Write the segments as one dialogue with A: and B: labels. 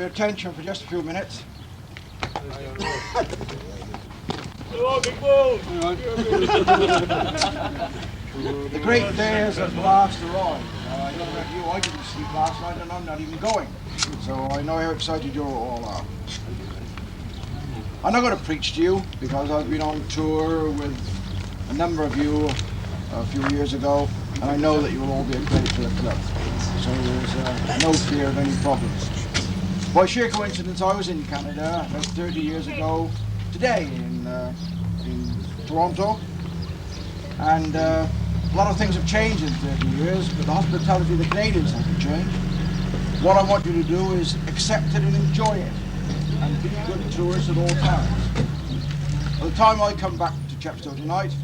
A: your attention for just a few minutes. The great day has at last arrived. I don't know about you, I didn't sleep last night and I'm not even going. So I know how excited you all are. I'm not going to preach to you because I've been on tour with a number of you a few years ago, and I know that you will all be a credit to the club. So there's no fear of any problems. By sheer coincidence, I was in Canada about 30 years ago today in Toronto, and a lot of things have changed in 30 years, but the hospitality of the Canadians hasn't changed. What I want you to do is accept it and enjoy it, and be good tourists at all times. By the time I come back to Chepstow tonight,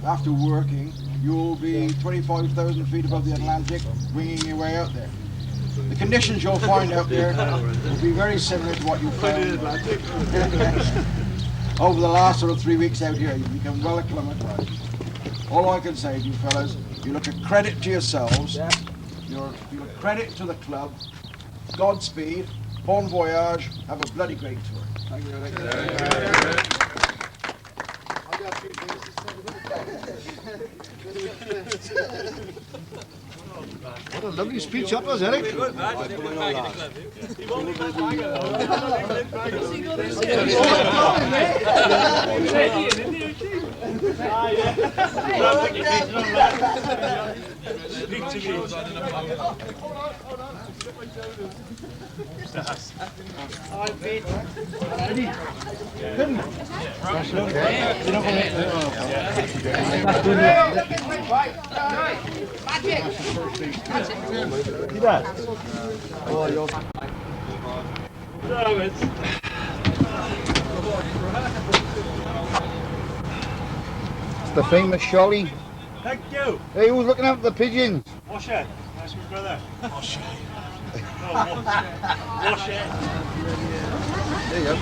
A: after working, you'll be 25,000 feet above the Atlantic, winging your way out there. The conditions you'll find out there will be very similar to what you found over the last sort of 3 weeks out here. You've become well acclimatized. All I can say to you fellas, you look a credit to yourselves, you're a credit to the club. Godspeed, bon voyage, have a bloody great tour. Thank you. I've got a few things to say.
B: What a lovely speech that was, Eric. The famous Sholly.
C: Thank you.
B: Hey, who's looking after the pigeons?
C: Wash it. That's my brother. Wash it. Oh, wash it.
B: There you go.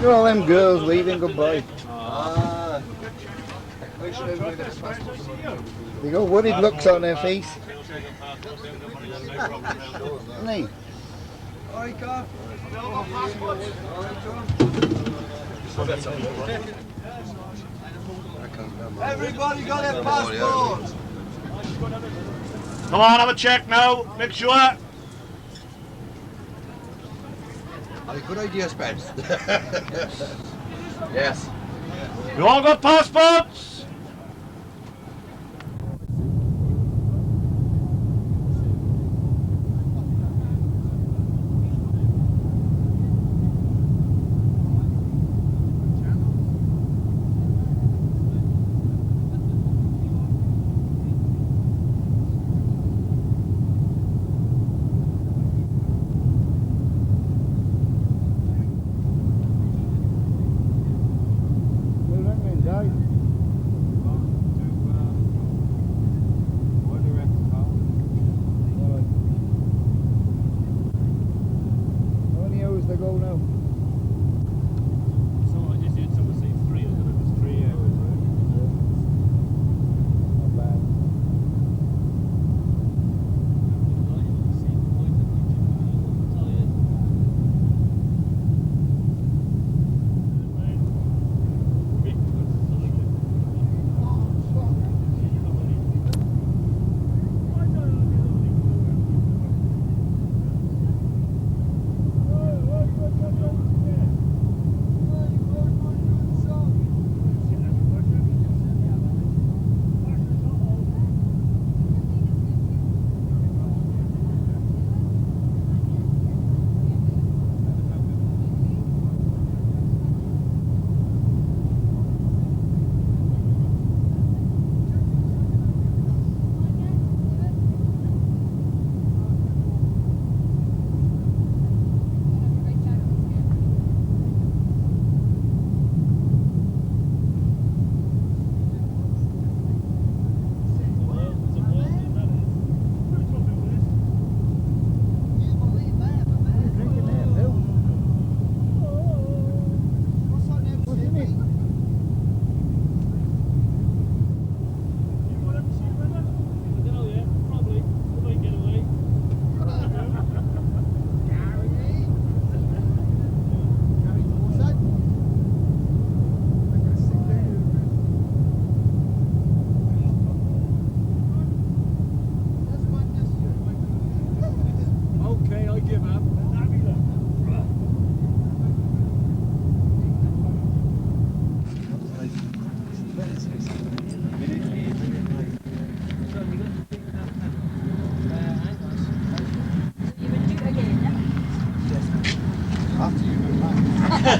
B: Look at all them girls waving goodbye. They got worried looks on their face. Isn't they?
D: Everybody got their passports.
C: Come on, have a check now. Make sure.
D: Good idea, Spence. Yes.
C: You all got passports?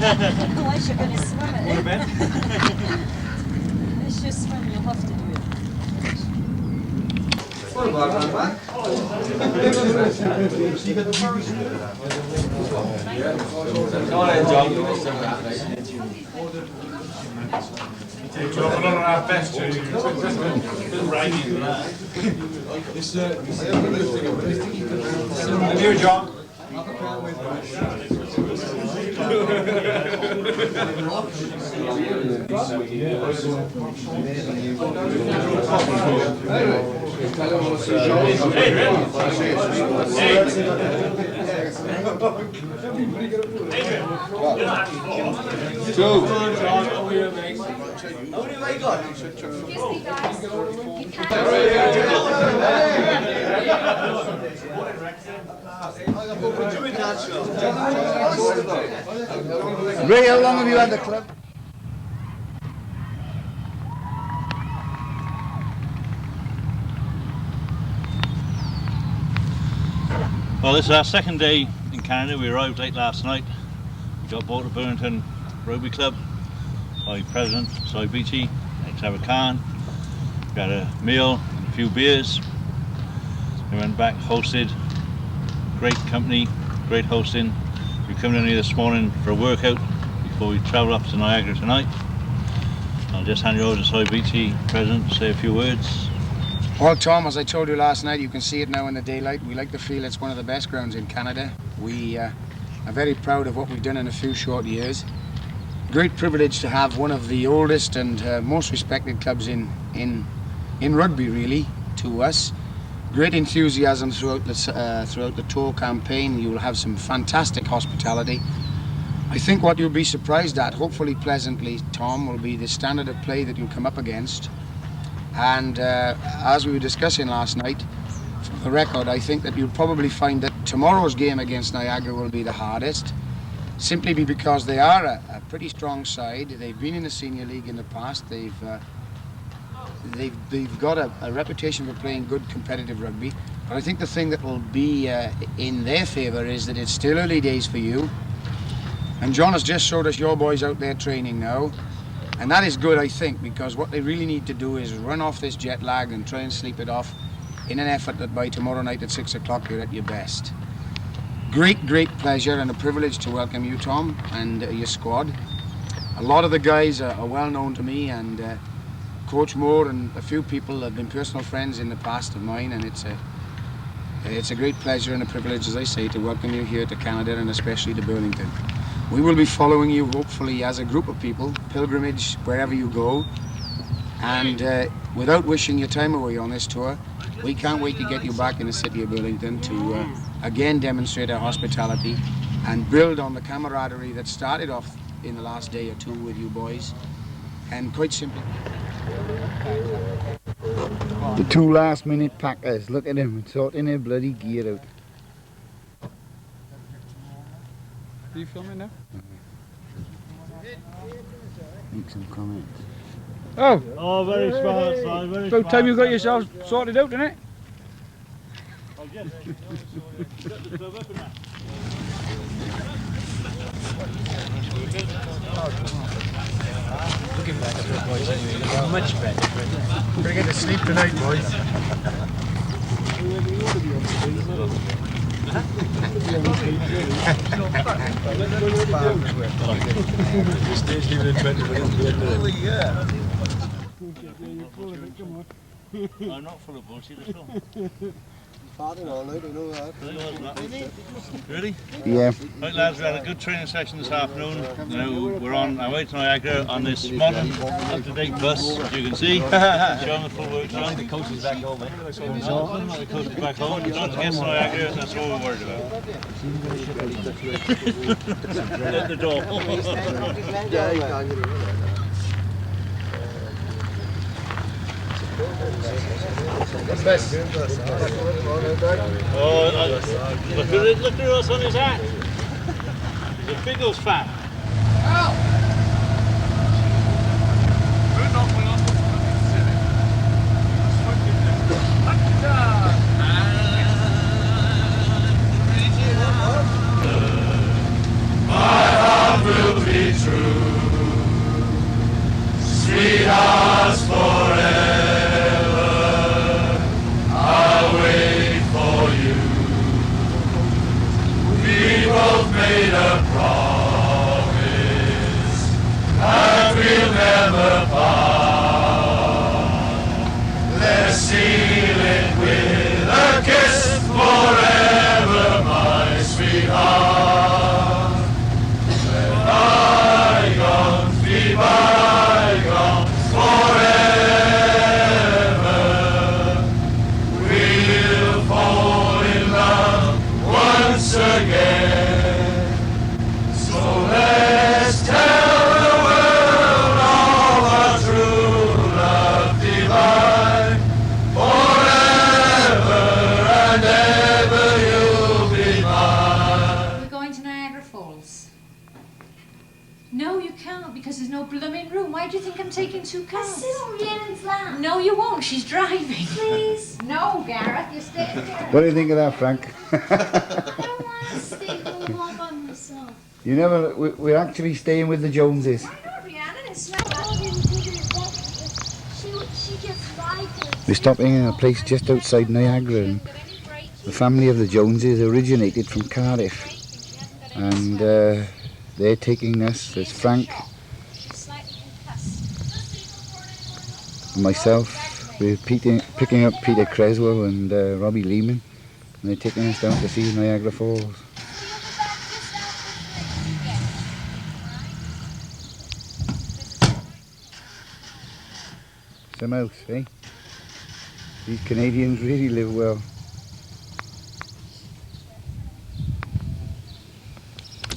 E: Unless you're going to swim it. Unless you swim, you'll have to do it.
C: Here, John.
B: Ray, how long have you had the club?
F: Well, this is our second day in Canada. We arrived late last night. We got bought to Burlington Rugby Club by President Cy Beatty, ex-Abbott Khan. We had a meal and a few beers. We went back, hosted. Great company, great hosting. We come down here this morning for a workout before we travel up to Niagara tonight. I'll just hand you over to Cy Beatty, President, to say a few words.
B: Well, Tom, as I told you last night, you can see it now in the daylight. We like to feel it's one of the best grounds in Canada. We are very proud of what we've done in a few short years. Great privilege to have one of the oldest and most respected clubs in rugby, really, to us. Great enthusiasm throughout the tour campaign. You will have some fantastic hospitality. I think what you'll be surprised at, hopefully pleasantly, Tom, will be the standard of play that you'll come up against. And as we were discussing last night, for the record, I think that you'll probably find that tomorrow's game against Niagara will be the hardest, simply because they are a pretty strong side. They've been in the senior league in the past. They've got a reputation for playing good competitive rugby. But I think the thing that will be in their favour is that it's still early days for you. And John has just showed us your boys out there training now. And that is good, I think, because what they really need to do is run off this jet lag and try and sleep it off in an effort that by tomorrow night at 6 o'clock you're at your best. Great pleasure and a privilege to welcome you, Tom, and your squad. A lot of the guys are well known to me, and Coach Moore and a few people have been personal friends in the past of mine, and it's a great pleasure and a privilege, as I say, to welcome you here to Canada and especially to Burlington. We will be following you, hopefully, as a group of people, pilgrimage wherever you go. And without wishing your time away on this tour, we can't wait to get you back in the city of Burlington to again demonstrate our hospitality and build on the camaraderie that started off in the last day or two with you boys. And quite simply,
G: the two last-minute packers, look at them, sorting their bloody gear out.
H: Are you filming now?
G: Make some comments.
H: Oh,
F: very smart, Si, very
H: about
F: smart.
H: time you got yourself sorted out, didn't it?
F: Oh, yes. Set the club up and that.
C: Looking back at the boys anyway, looking much better. We're going to get to sleep tonight, boys. Stage leaving in 20 minutes.
F: I'm not full of bullshit at all.
D: Farting all night, I know that.
F: Really?
G: Yeah.
F: Right, lads, we had a good training session this afternoon. Now we're on our way to Niagara on this modern, up-to-date bus, as you can see. Showing the full work done. The coach is back home, eh? The coach is back home. We're not to get to Niagara, that's all we're worried about. At the door. Oh, look at what's on his hat. He's a big old fan. My heart will be
I: can't because there's no blooming room. Why do you think I'm taking 2 cars?
E: I'll sit on Rhiannon's lap.
I: No, you won't. She's driving.
E: Please.
I: No, Gareth, you're staying here.
G: What do you think of that, Frank?
E: I don't want to stay home all by myself.
G: You never. We're actually staying with the Joneses.
I: Why not, Rhiannon? It's not.
E: She gets right.
G: We're stopping in a place just outside Niagara, and the family of the Joneses originated from Cardiff, and they're taking us. There's Frank, and myself. We're picking up Peter Creswell and Robbie Lehman, and they're taking us down to see Niagara Falls. Some house, eh? These Canadians really live well.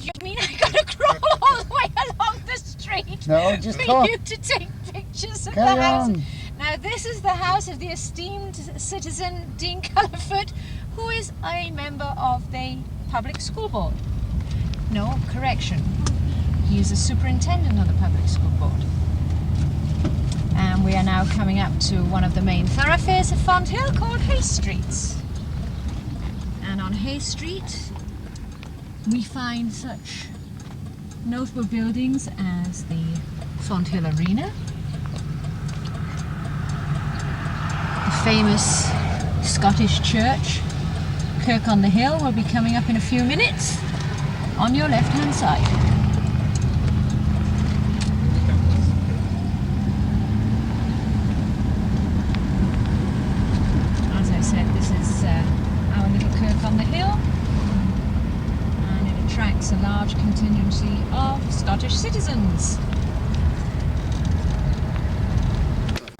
I: You mean I gotta crawl all the way along the street
G: No, just
I: for
G: talk.
I: you to take pictures of
G: Carry
I: the house?
G: on.
I: Now this is the house of the esteemed citizen Dean Culliford, who is a member of the public school board. No, correction. He is a superintendent of the public school board. And we are now coming up to one of the main thoroughfares of Fonthill called Hay Street. And on Hay Street we find such notable buildings as the Fonthill Arena, the famous Scottish church, Kirk on the Hill, will be coming up in a few minutes on your left hand side. As I said, this is our little Kirk on the Hill, and it attracts a large contingency of Scottish citizens.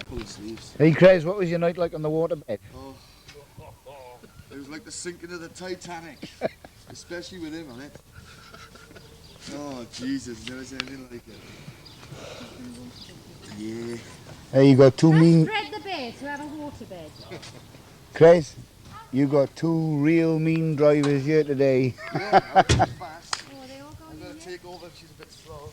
D: Pull the sleeves.
G: Hey, Cres, what was your night like on the waterbed?
D: Oh. It was like the sinking of the Titanic. Especially with him on it. Oh, Jesus, never seen anything like it. Yeah.
G: Hey, you got two mean...
E: Spread the bed to have a waterbed.
G: Cres, you got two real mean drivers here today.
D: Yeah, I'm fast.
E: Oh, they all
D: I'm
E: going
D: going
E: in
D: to
E: there?
D: take over if she's a bit slow.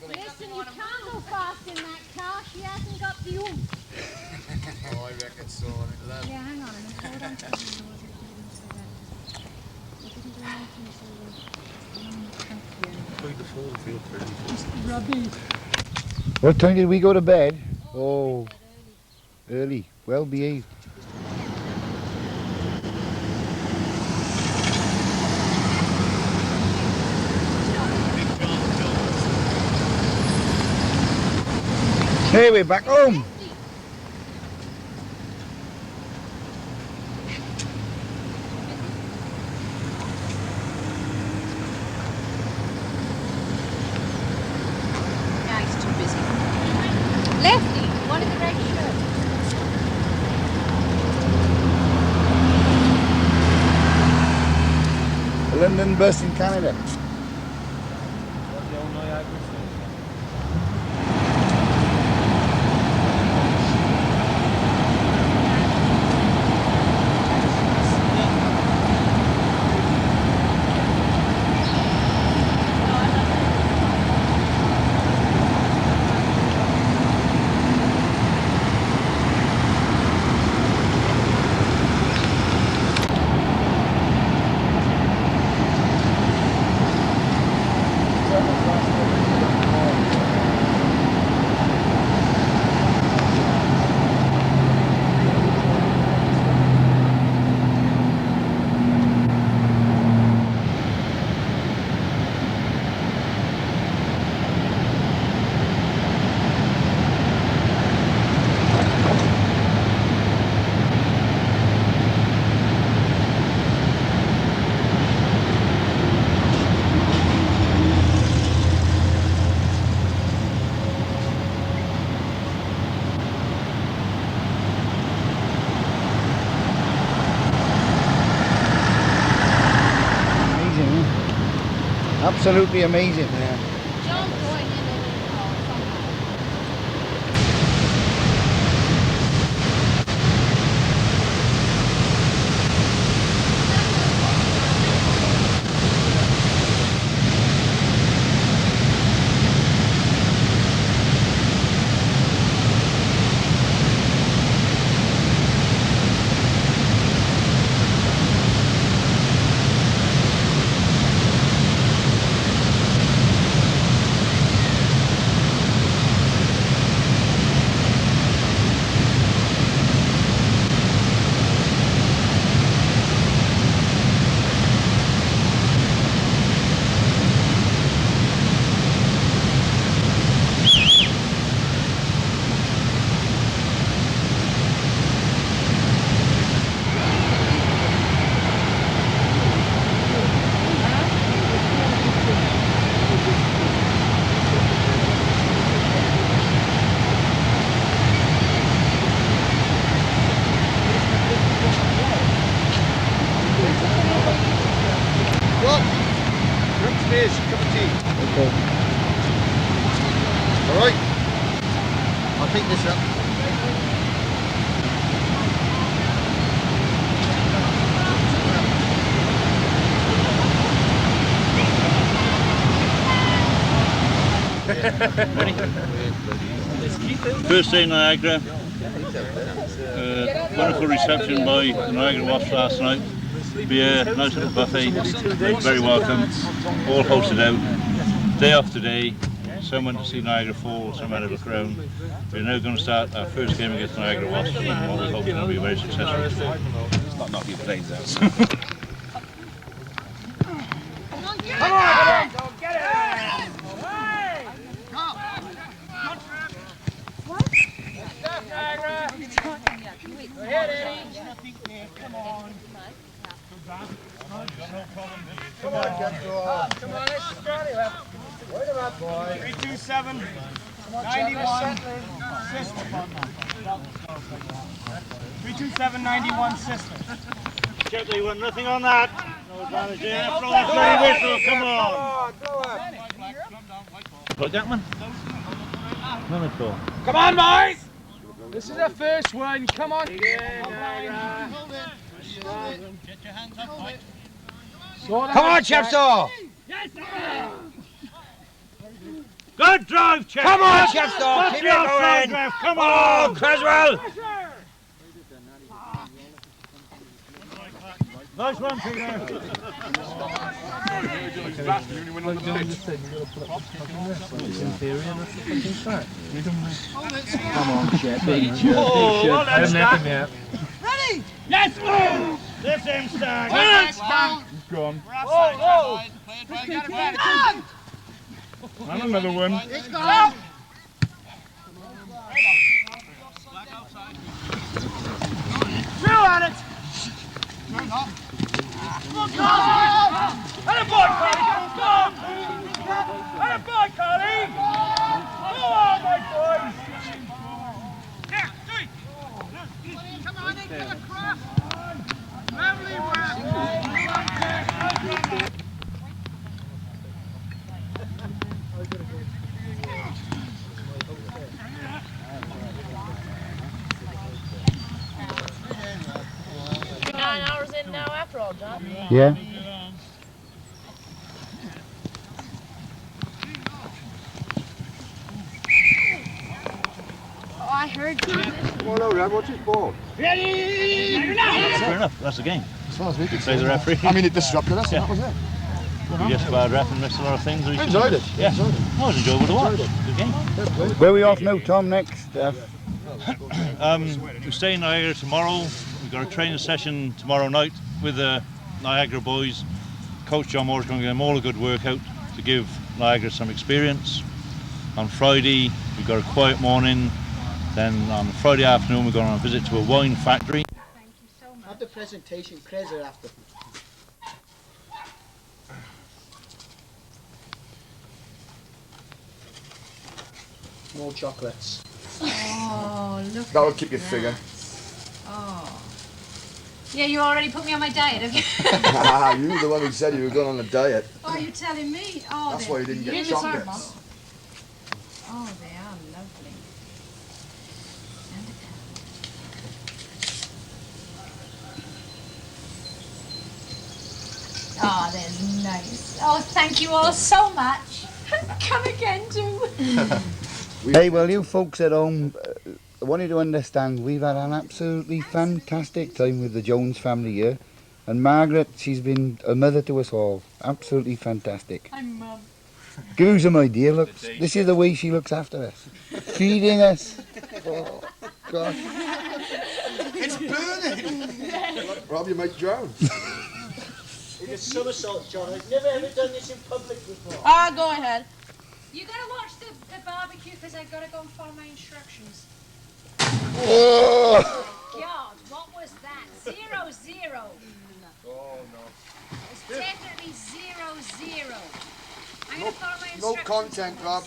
E: Listen, you can't go fast in that car. She hasn't got the oomph.
D: Oh, I reckon so.
E: Yeah, hang on a minute. Hold on to the doors. It didn't do anything,
G: What time did we go to bed? Oh, early. Well behaved. Hey, we're back home.
I: Yeah, he's too busy. Lefty, one in the red shirt.
G: The London bus in Canada. Absolutely amazing.
E: John going in and somehow.
D: Alright. I'll pick this up.
F: First day in Niagara. Wonderful reception by the Niagara Wasps last night. Beer, nice little buffet, very welcome, all hosted out, day after day. Some went to see Niagara Falls, some had a look around. We're now going to start our first game against Niagara Wasps, and what we hope is going to be a very successful.
J: Let's not knock your brains out.
E: Come on!
C: Get it! Come on. Come on, Chepstow. Come on, let's start it up. Wait a minute, boy. 327, 91, system. 327, 91, system.
F: Chepstow, you want nothing on that. No advantage there. Throw that bloody whistle, come on. Got that one? None at all.
H: Come on, boys! This is our first one. Come on.
F: Get your hands up, Mike.
H: Come on, Chepstow!
F: Good drive, Chepstow!
H: Come on, Chepstow! Keep it going!
F: Come on!
H: Creswell!
F: Nice one, Peter.
H: Come on, Chep.
F: Oh, well done, Stack.
E: Ready?
F: Yes, move! This him, Stack. Let's go!
H: Gone.
F: Oh,
H: And another one.
E: It's gone.
C: Through at it! And a boy, Carly! Go on! And a boy, Carly! Go on, my boys! Yeah, three!
E: Come on, they get across. Lovely work.
G: Yeah.
E: Oh, I heard you.
D: Well, all right, what's his ball?
F: Fair enough, that's the game.
D: As far as we could
F: Say the referee.
D: I mean, it disrupted us, and that was it.
F: We just bad ref and missed a lot of things.
D: I enjoyed it.
F: Yeah, it was enjoyable to watch. Good game.
G: Where are we off now, Tom, next?
F: We stay in Niagara tomorrow. We've got a training session tomorrow night with the Niagara boys. Coach John Moore's going to give them all a good workout to give Niagara some experience. On Friday, we've got a quiet morning. Then on Friday afternoon, we're going on a visit to a wine factory.
E: Thank you so much.
B: Have the presentation credit after. More chocolates.
I: Oh, look.
D: That'll keep your figure.
I: Oh. Yeah, you already put me on my diet, have you?
D: You were the one who said you were going on a diet.
I: Oh, you're telling me? Oh,
D: That's
I: they're
D: why you didn't get
I: beautiful.
D: chocolates.
I: Oh, they are lovely. Oh, they're nice. Oh, thank you all so much. Come again, too.
G: Hey, well, you folks at home, I want you to understand we've had an absolutely fantastic time with the Jones family here. And Margaret, she's been a mother to us all. Absolutely fantastic.
I: I'm Mum.
G: Give you some idea, look. This is the way she looks after us. Feeding us. Oh, God.
D: It's burning! Rob, you might drown.
B: It's a somersault, John. I've never ever done this in public before.
E: Ah, go ahead.
I: You gotta watch the barbecue because I've gotta go and follow my instructions.
G: Oh.
I: God, what was that? 0-0.
D: Oh, no.
I: It's definitely 0-0. I'm gonna follow my
D: No
I: instructions.
D: content, Rob.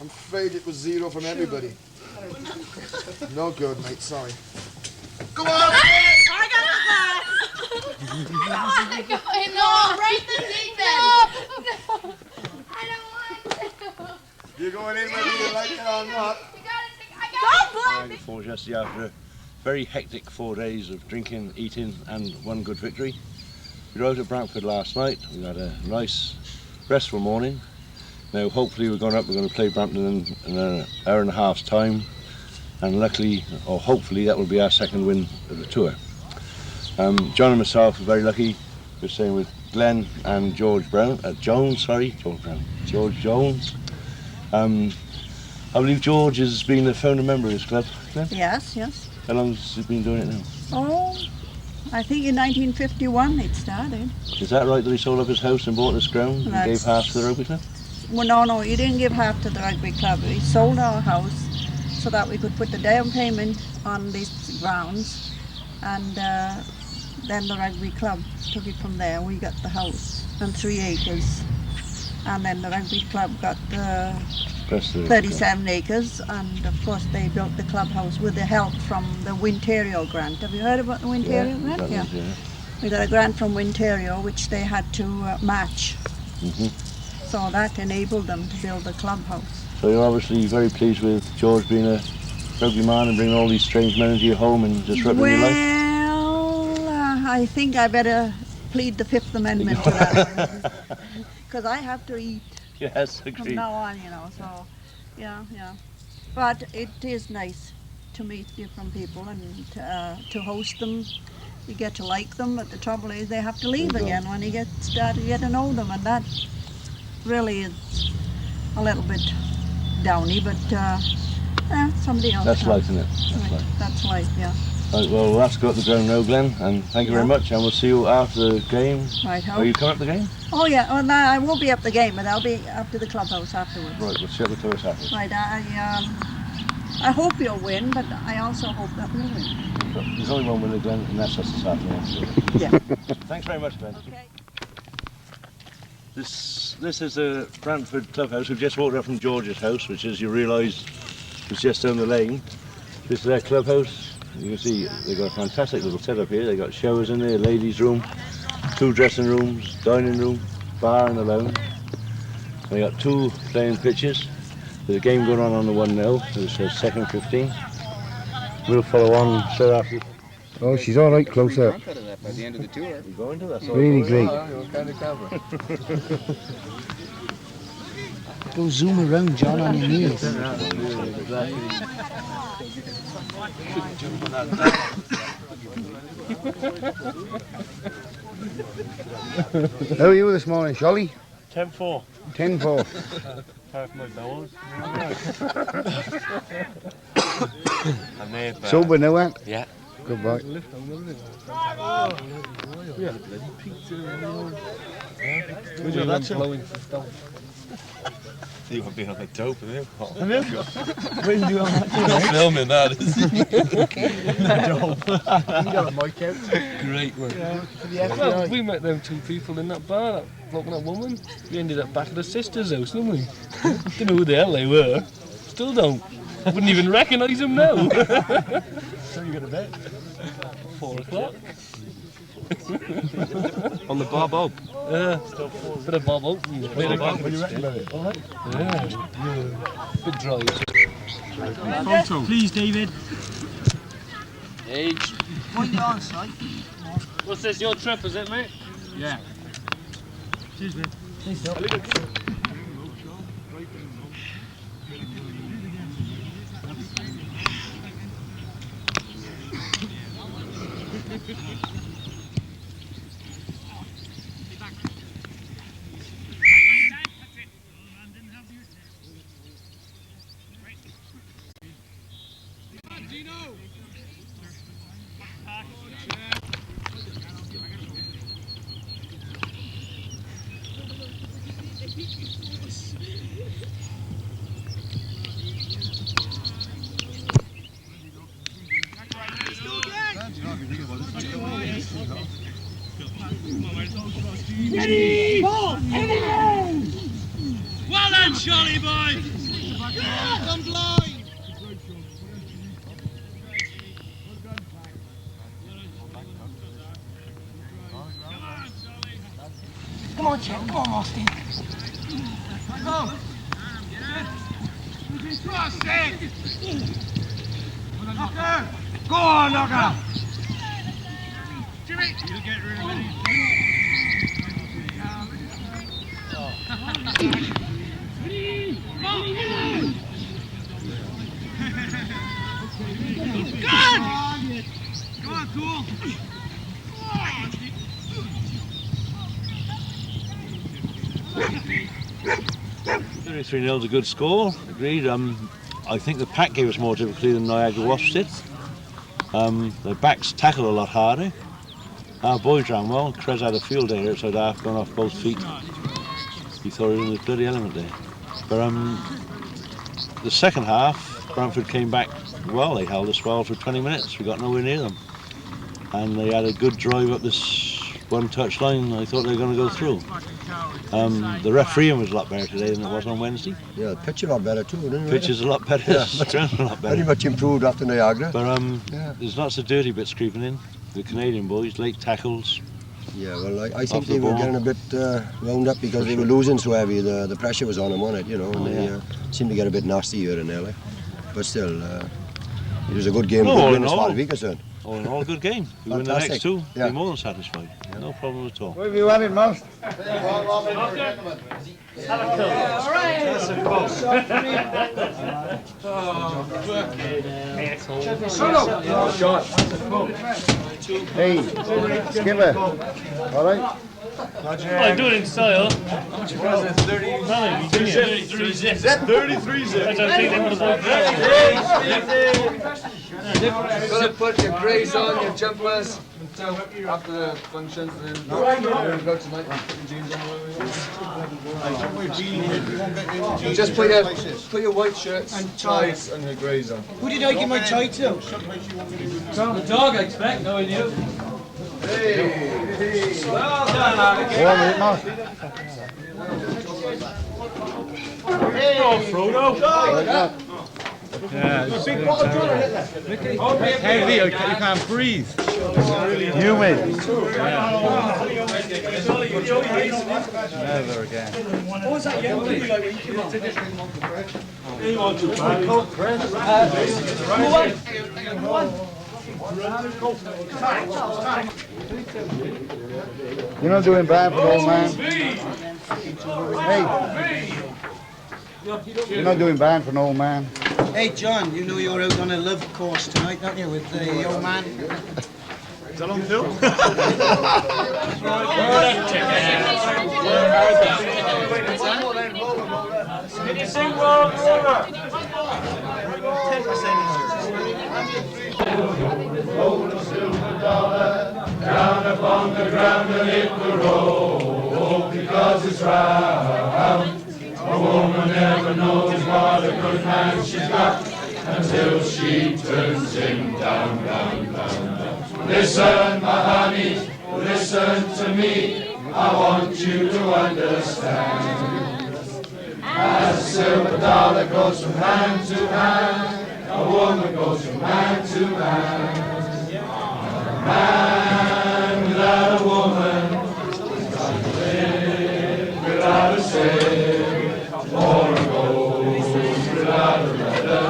D: I'm afraid it was 0 from everybody. No good, mate, sorry. Go on!
E: I got the glass.
I: I don't want to go in
E: No, right in the deep end.
I: No, I don't want to.
D: You're going in whether you like it or not.
J: Falls yesterday after a very hectic 4 days of drinking, eating and one good victory. We rode at Brantford last night. We had a nice restful morning. Now hopefully we're going to play Brampton in an hour and a half's time, and luckily or hopefully that will be our second win of the tour. John and myself are very lucky. We're staying with Glenn and George Jones. I believe George has been a founder member of this club. Glenn?
K: Yes, yes.
J: How long has he been doing it now?
K: Oh, I think in 1951 it started.
J: Is that right that he sold up his house and bought this ground and gave half to the rugby club?
K: Well, no, he didn't give half to the rugby club. He sold our house so that we could put the down payment on these grounds, and then the rugby club took it from there. We got the house and 3 acres, and then the rugby club got the 37 acres, and of course they built the clubhouse with the help from the Winterio grant. Have you heard about the Winterio grant? Yeah. We got a grant from Winterio which they had to match. So that enabled them to build the clubhouse.
J: So you're obviously very pleased with George being a rugby man and bringing all these strange men into your home and disrupting your life?
K: Well, I think I better plead the Fifth Amendment to that, because I have to eat.
J: Yes, agreed.
K: From now on, you know, so, yeah. But it is nice to meet different people and to host them. You get to like them, but the trouble is they have to leave again when you start to get to know them, and that really is a little bit downy, but somebody else.
J: That's life, isn't it?
K: That's life, yeah.
J: Right, well, we'll have to go up the ground now, Glenn, and thank you very much, and we'll see you after the game.
K: Right,
J: Are you coming up the game?
K: Oh yeah, well, no, I won't be up the game, but I'll be up to the clubhouse afterwards.
J: Right, we'll see you at the tourist afterwards.
K: Right, I hope you'll win, but I also hope that we'll win.
J: There's only one winner, Glenn, and that's us this afternoon.
K: Yeah.
J: Thanks very much, Glenn.
K: Okay.
J: This is the Brantford clubhouse. We've just walked up from George's house, which, as you realise, is just down the lane. This is their clubhouse. You can see they've got a fantastic little setup here. They've got showers in there, ladies' room, 2 dressing rooms, dining room, bar and a lounge. They got 2 playing pitches. There's a game going on the 1-0. It's second 15. We'll follow on straight after.
G: Oh, she's all right close up.
C: By the end of the tour.
J: You're going to that?
G: Really great.
C: Kind of cover.
B: Go zoom around, John, on your knees.
G: How are you this morning, Sholly?
L: 10-4.
G: 10-4.
L: Half my bowels.
G: Sober now, Ant?
L: Yeah.
G: Good boy.
L: Yeah. You won't be on the dope, have you?
C: Have you? Where did you on that?
L: You're not filming that, is
C: Dope. You got a mic out.
L: Great one.
C: Yeah. For the FBI.
L: Well, we met them 2 people in that bar, that bloke and that woman. We ended up back at the sister's house, didn't we? Didn't know who the hell they were. Still don't. Wouldn't even recognise them now.
C: So you got a bet?
L: 4 o'clock.
J: On the Bob Oak.
L: Bit of Bob Oak.
C: What do you reckon about it? All right?
L: Yeah. Bit dry.
C: Photo. Please, David.
L: Age.
K: What are you on, site?
L: What's this, your trip, is it, mate?
C: Yeah. Cheers, mate. Please don't.
E: Ready! Ball! Everything!
C: Well done, Charlie boy!
E: Come blind! Come on, Chet. Come on, Austin. Go!
C: Go on, Knocker!
F: Jimmy! You'll get rid of it.
C: Come on, cool!
F: 33-0 is a good score, agreed. I think the pack gave us more difficulty than Niagara Wasps did. The backs tackled a lot harder. Our boys ran well. Krez had a field day outside half, gone off both feet. He thought he was in the bloody element there. But the second half, Brantford came back well. They held us well for 20 minutes. We got nowhere near them. And they had a good drive up this one-touch line. I thought they were going to go through. The refereeing was a lot better today than it was on Wednesday.
M: Yeah, the pitch a lot better too, didn't it?
F: Pitch is a lot better,
M: yeah,
F: the ground's a lot better.
M: Very much improved after Niagara.
F: But
M: yeah.
F: There's lots of dirty bits creeping in. The Canadian boys, late tackles.
M: Yeah, well, I think they were getting a bit wound up because they were losing so heavy. The pressure was on them, wasn't it? You know, and they seemed to get a bit nasty here and there. Like. But still, it was a good game. Good win as far as we're concerned.
F: All in all, good game. We win the next two, be more than satisfied. Yeah. No problem at all.
G: Where have you had it most? Hey, skipper. All right.
L: I do it in style. How much was it? 33 zip. 33 zip. I don't think they would have done
H: You've got to put your greys on, your jumpers, after the functions, and then go tonight. Just put your white shirts and ties and your greys on.
C: Who did I give my tie to?
H: The dog, I expect, knowing you. Hey!
C: Well done,
L: Oh, Frodo!
C: Yeah, big bottle gunner, Mickey.
L: Heavy, you can't breathe.
G: Humid.
L: Never again.
C: What was that yellow like when you came on?
L: You want to buy
G: You're not doing bad for old man. Hey. You're not doing bad for an old man.
C: Hey John, you know you're out on a love course tonight, don't you, with the old man?
L: Is that on film? Can you sing well?
N: Roll a silver dollar down upon the ground and it will roll because it's round. A woman never knows what a good man she's got until she turns him down, down, down, down. Listen, my honey, listen to me. I want you to understand. As a silver dollar goes from hand to hand, a woman goes from man to man. A man without a woman can't live without a slave. Or a ghost without a rudder,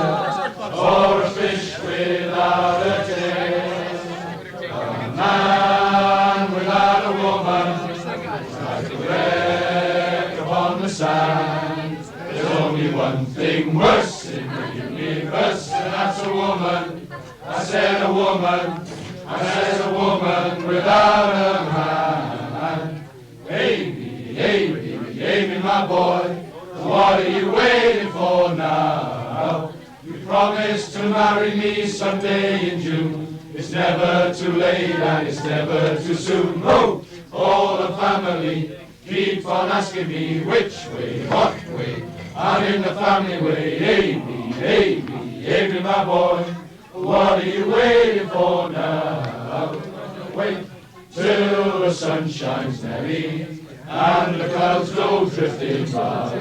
N: or a fish without a tail. A man without a woman, like a wreck upon the sand. There's only one thing worse in the universe, and that's a woman. I said a woman, I said a woman without a man. Amy, Amy, Amy, my boy. What are you waiting for now? You promised to marry me someday in June. It's never too late and it's never too soon. Oh, all the family keep on asking me which way, what way. I'm in the family way. Amy, Amy, Amy, my boy. What are you waiting for now? Wait till the sun shines, Nelly, and the clouds go drifting by.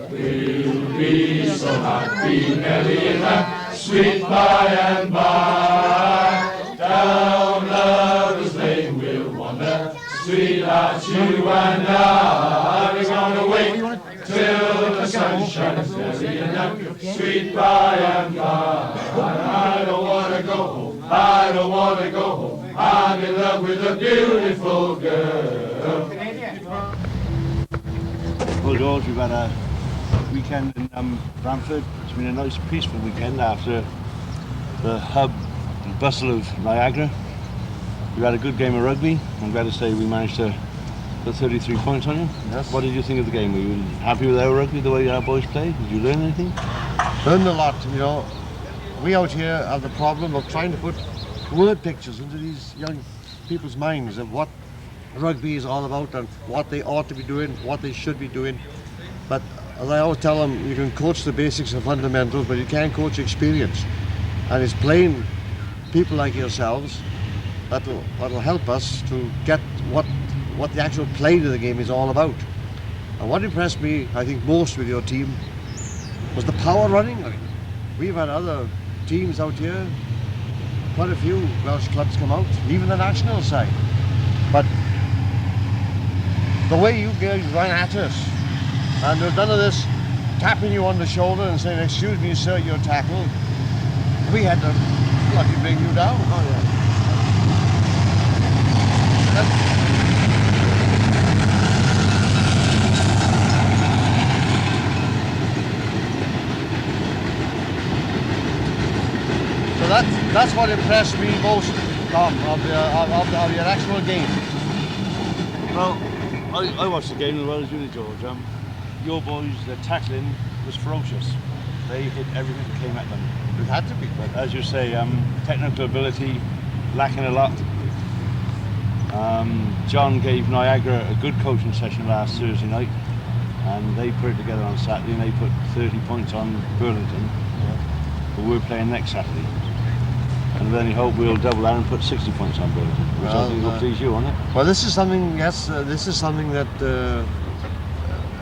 N: We'll be so happy, Nelly, in that sweet by and by. Down Lover's Lane we'll wander, sweetheart, you and I. We're gonna wait till the sun shines. monastery in that sweet by and by. I don't want to go home, I don't want to go home. I'm in love with a beautiful girl.
J: Well, George, we've had a weekend in Bramford. It's been a nice, peaceful weekend after the hub and bustle of Niagara. We've had a good game of rugby. I'm glad to say we managed to put 33 points on you.
O: Yes.
J: What did you think of the game? Were you happy with our rugby, the way our boys played? Did you learn anything?
O: Learned a lot, you know. We out here have the problem of trying to put word pictures into these young people's minds of what rugby is all about and what they ought to be doing, what they should be doing. But as I always tell them, you can coach the basics and fundamentals, but you can't coach experience. And it's playing people like yourselves that'll help us to get what the actual play of the game is all about. And what impressed me, I think, most with your team was the power running. I mean, we've had other teams out here, quite a few Welsh clubs come out, even the national side. But the way you guys ran at us, and there's none of this tapping you on the shoulder and saying, "Excuse me, sir, you're tackled." We had to bloody bring you down. Oh yeah. So that's what impressed me most, Tom, of your actual game.
J: Well, I watched the game as well as you did, George. Your boys, their tackling was ferocious. They hit everything that came at them.
O: It had to be.
J: But as you say, technical ability lacking a lot. John gave Niagara a good coaching session last Thursday night, and they put it together on Saturday, and they put 30 points on Burlington. But we're playing next Saturday. And with any hope we'll double that and put 60 points on Burlington, which I think will please you, won't it?
O: Well, this is something, yes, this is something that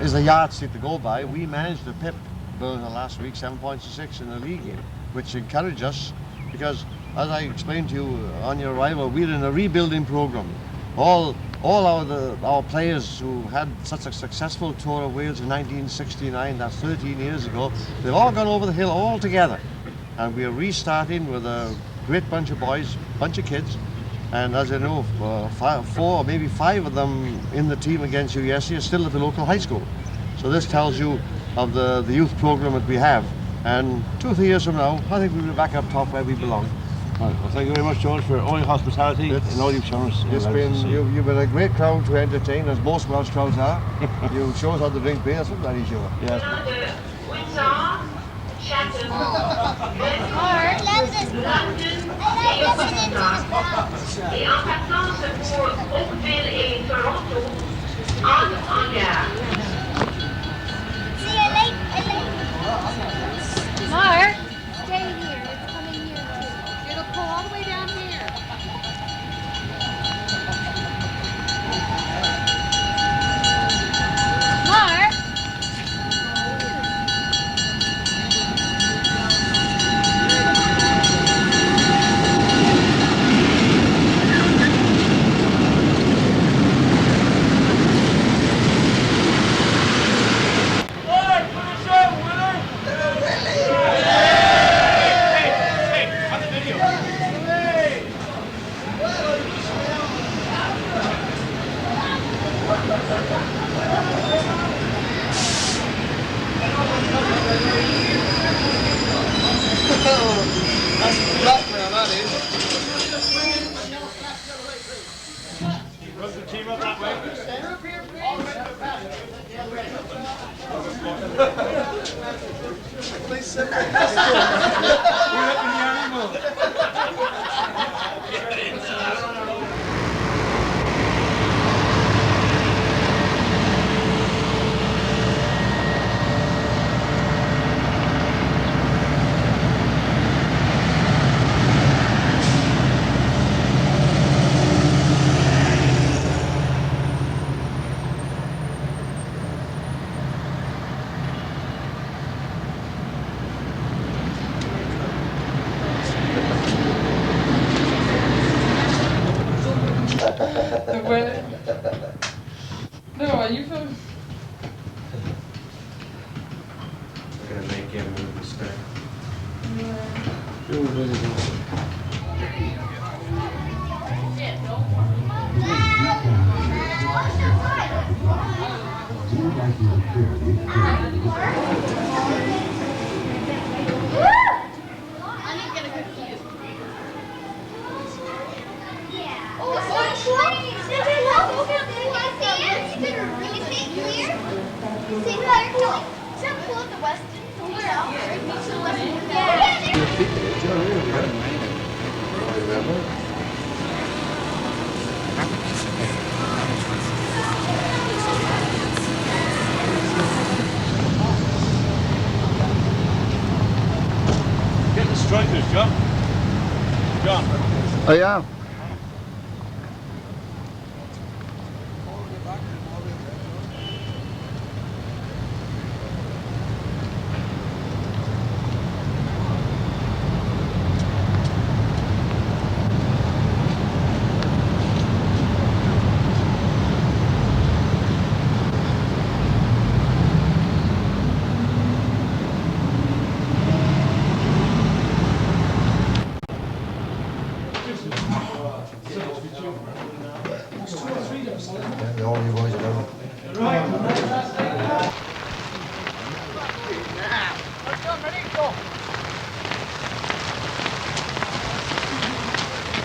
O: is a yardstick to go by. We managed to pip Burlington last week 7 points to 6 in the league game, which encouraged us because, as I explained to you on your arrival, we're in a rebuilding program. All our players who had such a successful tour of Wales in 1969, that's 13 years ago, they've all gone over the hill all together. And we're restarting with a great bunch of boys, bunch of kids. And as you know, 4 or maybe 5 of them in the team against you yesterday are still at the local high school. So this tells you of the youth program that we have. And 2 or 3 years from now, I think we'll be back up top where we belong.
J: Right, well, thank you very much, George, for all your hospitality and all you've shown us.
O: You've been a great crowd to entertain, as most Welsh crowds are. You show us how to drink beer, that's what that is, sure.
J: Yes.
P: Et en partance pour Oakville et Toronto en gare.
E: See you later. Mark, stay here. It's coming here too. It'll pull all the way down here. Mark.
H: going to make him move the stick.
F: Get the strikers, John. John.
G: Oh yeah.
M: All you boys are down.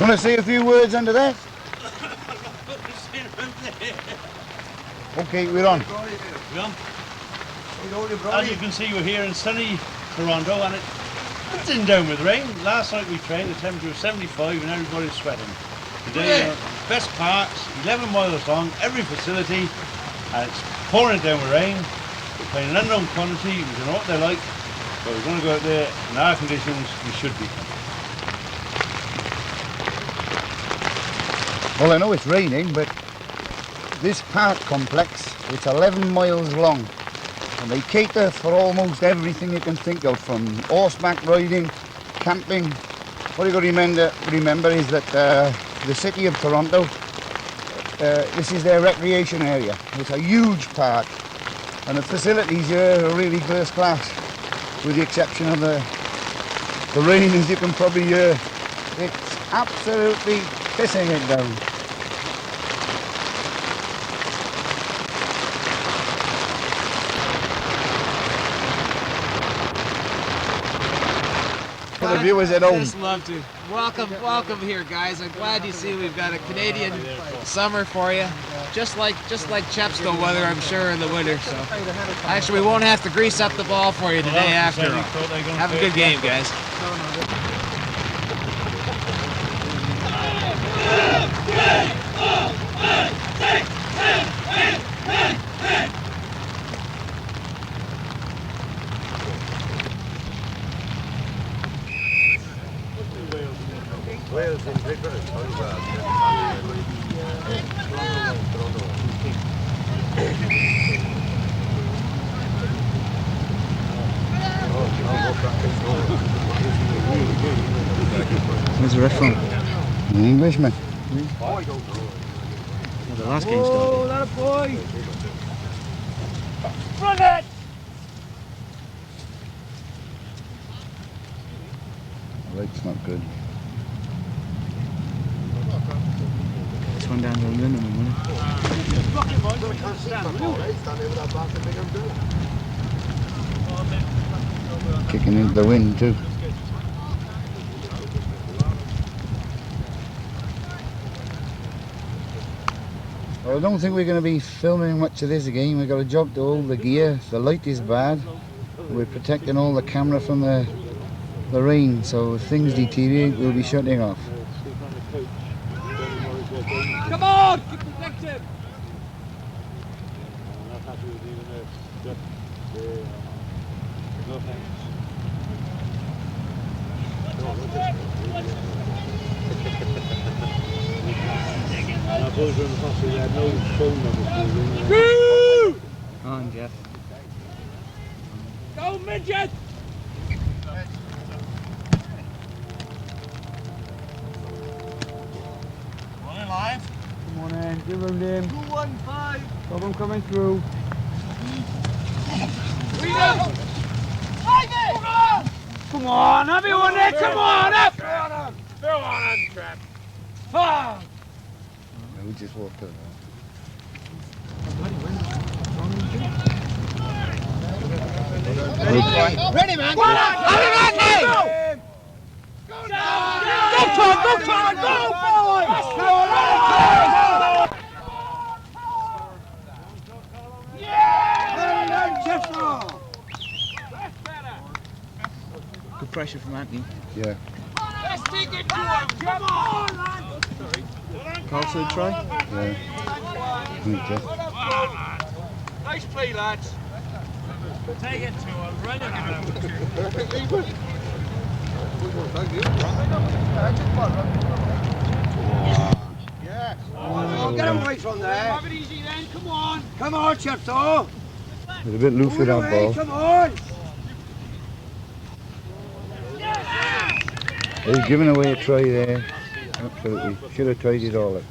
G: Want to say a few words under that? Okay, we're on.
F: We're on. As you can see, we're here in sunny Toronto, and it didn't down with rain. Last night we trained, the temperature was 75 and everybody's sweating. Today, best parks, 11 miles long, every facility, and it's pouring it down with rain. We're playing an unknown quantity, we don't know what they're like, but we're going to go out there in our conditions, we should be.
G: Well, I know it's raining, but this park complex, it's 11 miles long, and they cater for almost everything you can think of, from horseback riding, camping. What you got to remember is that the city of Toronto, this is their recreation area. It's a huge park, and the facilities here are really first class, with the exception of the rain, as you can probably hear. It's absolutely pissing it down. For the viewers at home.
Q: Just love to. Welcome here, guys. I'm glad you see we've got a Canadian summer for you. Just like Chepstow weather, I'm sure, in the winter. So actually, we won't have to grease up the ball for you today after all. Have a good game, guys.
M: Wales in Great Britain.
G: Where's the ref from? An Englishman. Well, the last game started.
C: Oh, that a boy! Run it!
G: The light's not good. This one down to a minimum, wouldn't it? Kicking into the wind too. Well, I don't think we're going to be filming much of this again. We've got a job to hold the gear. The light is bad. We're protecting all the camera from the rain, so if things deteriorate, we'll be shutting off.
C: Come on! Keep protected!
G: On, Jeff.
C: Go, midget!
F: Running live.
C: Come on in, give him them. 215. Got him coming through. We go! on, everyone there, come on up! Go on, Trap. Ah!
G: We just walked over.
C: Ready, man! Go on! Go, Todd! Go, Todd! Go, boy! Yeah! Chepstow!
Q: Good pressure from Anthony.
G: Yeah.
C: Let's take it to him! Come on, man!
Q: Carlson try?
G: Yeah. Okay.
C: Nice play, lads. Take it to him, run it at him.
A: Yes. Oh, get away from there.
C: Have it easy then, come on.
A: Come on, Chepstow.
G: It's a bit loose with that ball.
A: Come on.
G: He's giving away a try there. Absolutely. Should have tried it all.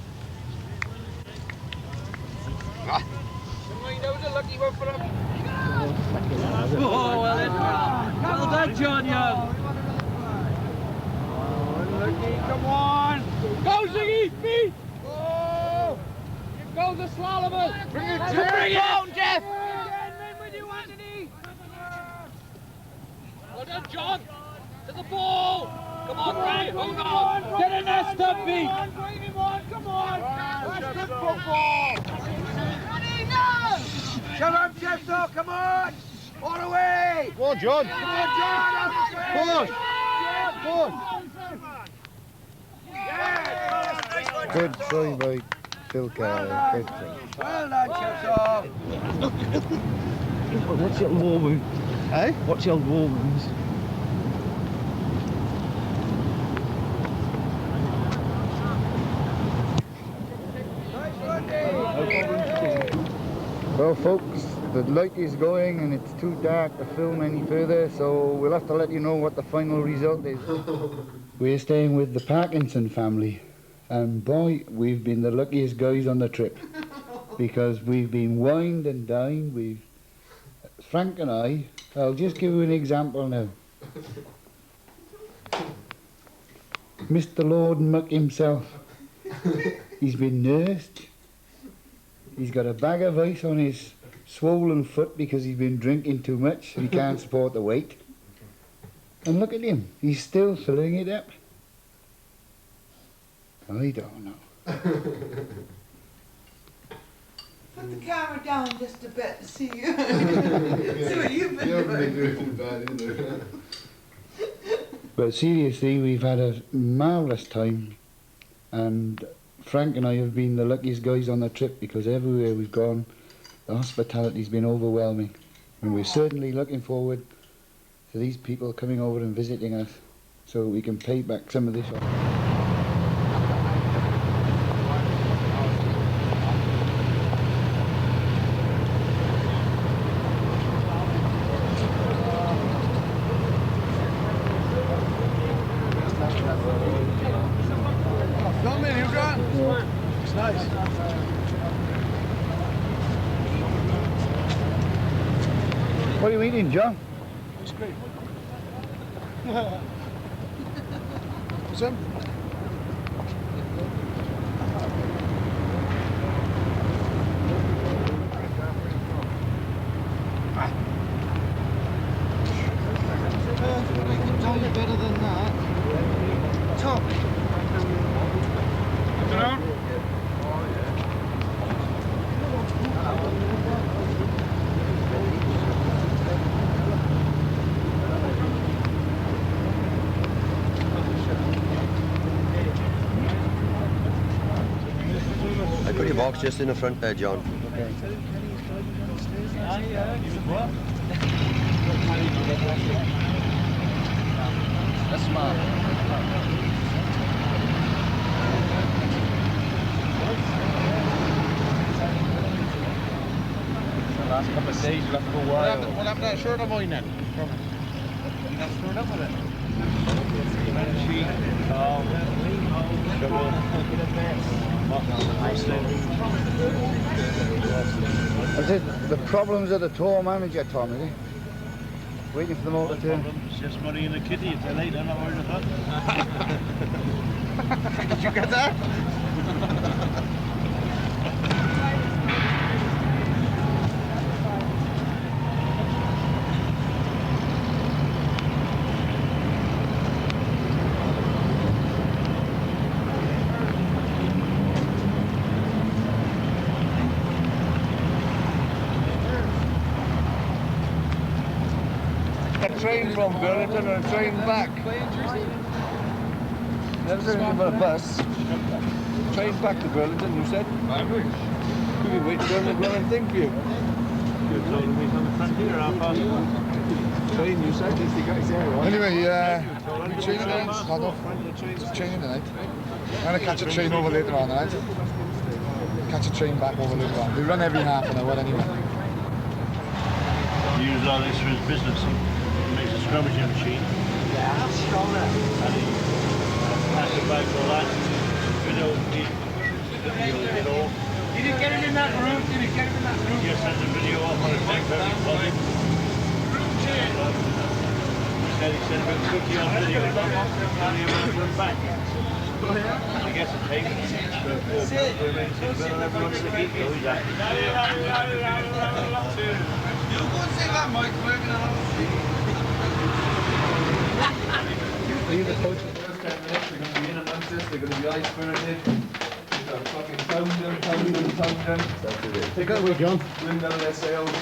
C: Oh, well done, John Young. Come on. Go, Ziggy, feet. Oh. Go the slalom. Bring it down. Bring it down, Jeff. With you, Anthony. Well done, John. To the ball. Come on, Ray. Hold on. Get in there, Stumpy. Bring him on. Come on. That's good football. Shut up, Chepstow. Come on. All the way.
A: Go on, John.
C: Come on, John.
A: Go on. Go on.
G: Good try by Phil Carey. Good try.
C: Well done, Chepstow.
L: What's the old war wound?
A: Eh?
L: What's the old war wounds?
G: Well, folks, the light is going and it's too dark to film any further, so we'll have to let you know what the final result is. We're staying with the Parkinson family, and boy, we've been the luckiest guys on the trip because we've been wined and dined. Frank and I'll just give you an example now. Mr. Lord Muck himself, he's been nursed. He's got a bag of ice on his swollen foot because he's been drinking too much and he can't support the weight. And look at him, he's still filling it up. I don't know.
R: Put the camera down just a bit to see you. See what you've been doing.
G: But seriously, we've had a marvellous time, and Frank and I have been the luckiest guys on the trip because everywhere we've gone, the hospitality's been overwhelming. And we're certainly looking forward to these people coming over and visiting us so we can pay back some of this off.
C: It's nice.
G: What are you eating, John?
C: Ice cream. Some?
A: Better than that. Top.
M: I put your box just in the front there, John.
G: Okay.
Q: That's smart.
L: The last couple of days, you'll have to go wild.
C: What happened to that shirt of mine then? You not screwed up with it?
G: Is it the problems of the tour manager, Tom, is it? Waiting for them all to turn.
F: It's just money in the kitty. If they're late, I'm not worried about that.
O: Did you get that? A train from Burlington and a train back. Never seen him on a bus. Train back to Burlington, you said? Could be waiting down the ground and think for you.
F: You're told me on the frontier,
O: Train, you said? Is the guys there?
B: Anyway, we're training tonight. Hard off. Training tonight. I'm going to catch a train over later on tonight. Catch a train back over later on. We run every half an hour anyway.
F: He uses all this for his business. He makes a scrummaging machine.
O: Yeah, stronger.
F: And he packs it back all that. You know, he
C: didn't get him in that room, did he? Get him in that room.
F: Just sends a video off on a tank for everybody. He said about cookie on video. Only about one back. He gets a tape. Everyone's the heat, though, he's happy.
C: You go and see that Mike working on
H: Leave the coach for the first 10 minutes, they're going to be in amongst us, they're going to be ice-spirited. They're going to fucking pound them. That's it. Take that away, John. Wind down their sails.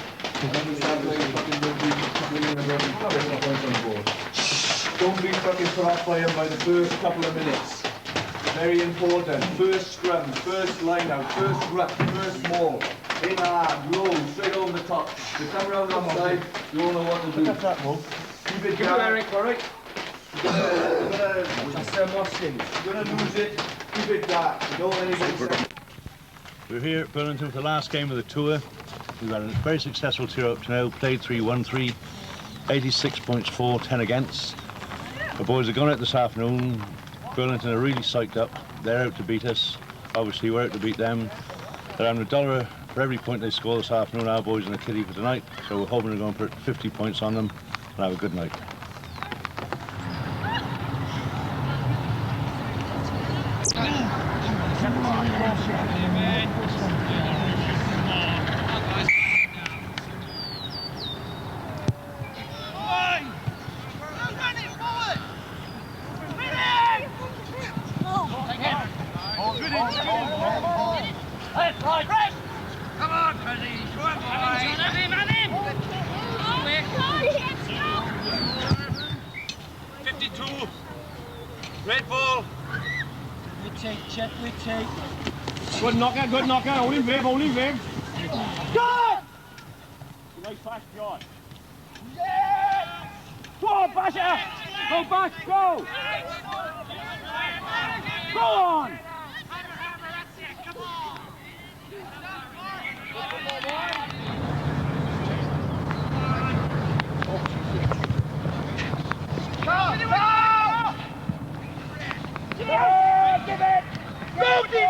H: And then we start playing fucking rugby, winning the rugby, getting the points on board. Don't be fucking put off by them by the first couple of minutes. Very important. First scrum, first line out, first ruck, first maul. In hard, low, straight over the top. They come around the outside, you all know what to do. Keep it down. Eric, alright? You're gonna lose it. Keep it dark. Don't let anybody.
F: We're here at Burlington for the last game of the tour. We've had a very successful tour up to now. Played 3-1-3, 86 points for, 10 against. The boys are going out this afternoon. Burlington are really psyched up. They're out to beat us. Obviously, we're out to beat them. They're having $1 for every point they score this afternoon. Our boys in the kitty for tonight. So we're hoping to go and put 50 points on them and have a good night.
C: Come on, Fuzzy. Go on, boy. 52. Red ball.
S: We take, check, we take.
C: Good knocker, good knocker. Hold him, Viv, hold him, Viv. Good! Nice pass, John. Yeah! Go on, Basher! Go back, go! Go on! Yeah, give it! Cookie!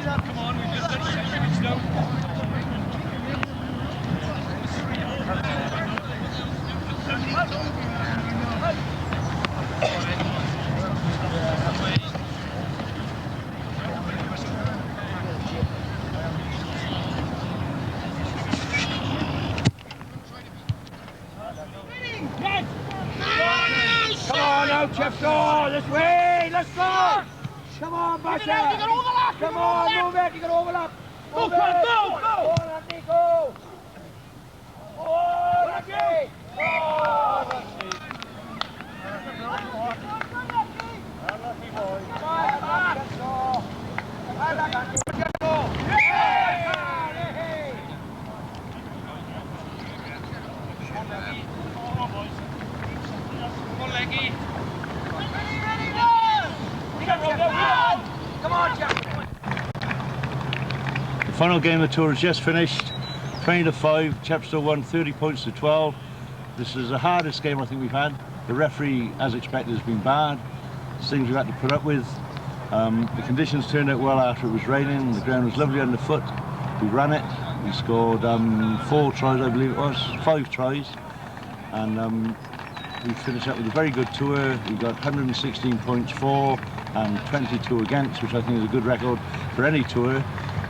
S: Come on, we just did 6 minutes now.
C: Come on now, Chepstow, this way, let's go! Come on, Basher! Come on, move it, you can overlap! Go, go, go! Go, Andy, go! Oh, Lucky! Oh, Lucky! Unlucky boy. Come on, Chepstow! Come on, Leggy! Come on, Jack!
F: The final game of the tour has just finished. 20-5, Chepstow won 30 points to 12. This is the hardest game I think we've had. The referee, as expected, has been bad.
J: things we had to put up with. The conditions turned out well after it was raining. The ground was lovely underfoot. We ran it. We scored 4 tries, I believe it was, 5 tries, and we finished up with a very good tour. We got 116 points for and 22 against, which I think is a good record for any tour.